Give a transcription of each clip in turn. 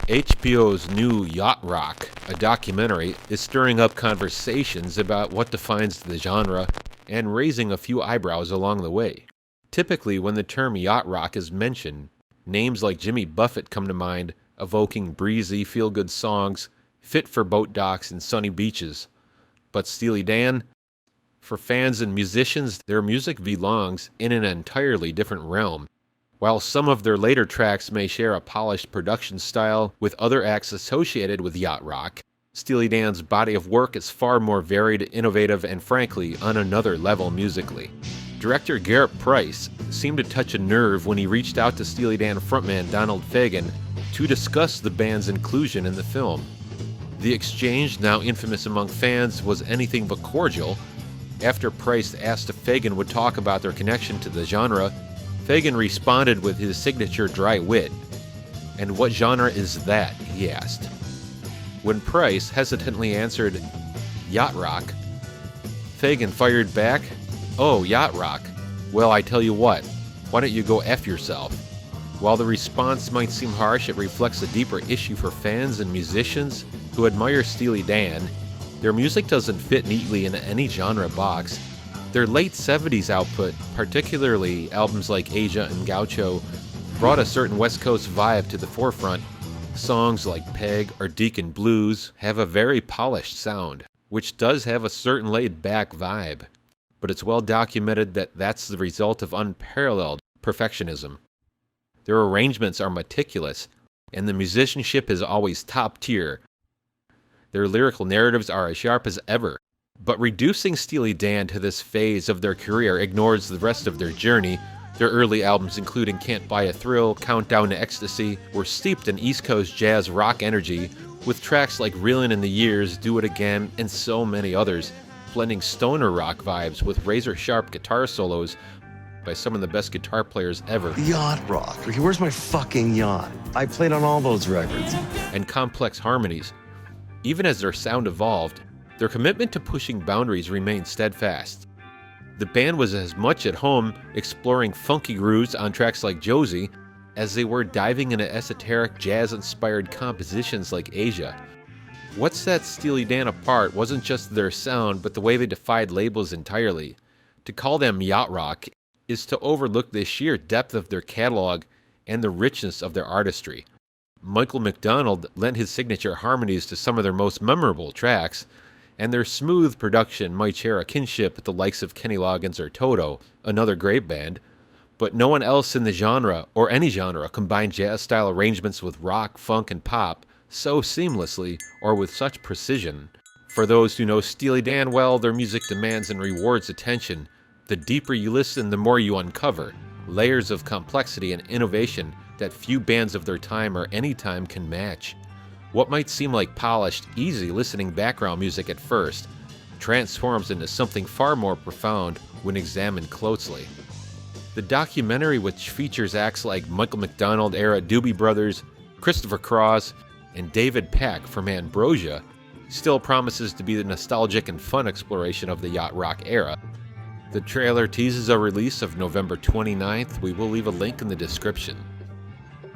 HBO's new Yacht Rock, a documentary, is stirring up conversations about what defines the genre and raising a few eyebrows along the way. Typically, when the term yacht rock is mentioned, names like Jimmy Buffett come to mind, evoking breezy, feel-good songs fit for boat docks and sunny beaches. But Steely Dan? For fans and musicians, their music belongs in an entirely different realm. While some of their later tracks may share a polished production style with other acts associated with yacht rock, Steely Dan's body of work is far more varied, innovative, and frankly, on another level musically. Director Garrett Price seemed to touch a nerve when he reached out to Steely Dan frontman Donald Fagen to discuss the band's inclusion in the film. The exchange, now infamous among fans, was anything but cordial. After Price asked if Fagen would talk about their connection to the genre, Fagen responded with his signature dry wit. "And what genre is that?" he asked. When Price hesitantly answered, "Yacht rock," Fagen fired back, "Oh, yacht rock. Well, I tell you what, why don't you go F yourself?" While the response might seem harsh, it reflects a deeper issue for fans and musicians who admire Steely Dan. Their music doesn't fit neatly in any genre box. Their late 70s output, particularly albums like Asia and Gaucho, brought a certain West Coast vibe to the forefront. Songs like Peg or Deacon Blues have a very polished sound, which does have a certain laid-back vibe. But it's well documented that that's the result of unparalleled perfectionism. Their arrangements are meticulous, and the musicianship is always top tier. Their lyrical narratives are as sharp as ever. But reducing Steely Dan to this phase of their career ignores the rest of their journey. Their early albums, including Can't Buy a Thrill, Countdown to Ecstasy, were steeped in East Coast jazz rock energy, with tracks like Reelin' in the Years, Do It Again, and so many others, blending stoner rock vibes with razor-sharp guitar solos by some of the best guitar players ever. Yacht rock. Okay, where's my fucking yacht? I played on all those records. And complex harmonies. Even as their sound evolved, their commitment to pushing boundaries remained steadfast. The band was as much at home exploring funky grooves on tracks like Josie as they were diving into esoteric jazz-inspired compositions like Asia. What set Steely Dan apart wasn't just their sound, but the way they defied labels entirely. To call them yacht rock is to overlook the sheer depth of their catalog and the richness of their artistry. Michael McDonald lent his signature harmonies to some of their most memorable tracks, and their smooth production might share a kinship with the likes of Kenny Loggins or Toto, another great band, but no one else in the genre, or any genre, combined jazz-style arrangements with rock, funk, and pop so seamlessly or with such precision. For those who know Steely Dan well, their music demands and rewards attention. The deeper you listen, the more you uncover layers of complexity and innovation that few bands of their time or any time can match. What might seem like polished, easy listening background music at first transforms into something far more profound when examined closely. The documentary, which features acts like Michael McDonald-era Doobie Brothers, Christopher Cross, and David Pack from Ambrosia, still promises to be a nostalgic and fun exploration of the yacht rock era. The trailer teases a release of November 29th. We will leave a link in the description.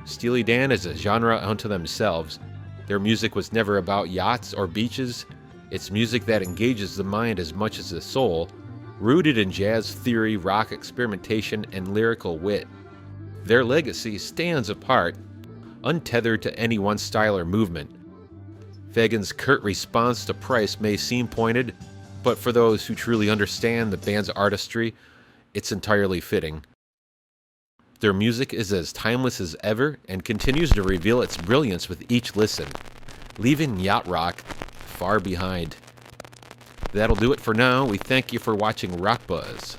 Steely Dan is a genre unto themselves. Their music was never about yachts or beaches. It's music that engages the mind as much as the soul, rooted in jazz theory, rock experimentation, and lyrical wit. Their legacy stands apart, untethered to any one style or movement. Fagen's curt response to Price may seem pointed, but for those who truly understand the band's artistry, it's entirely fitting. Their music is as timeless as ever and continues to reveal its brilliance with each listen, leaving yacht rock far behind. That'll do it for now. We thank you for watching Rock Buzz.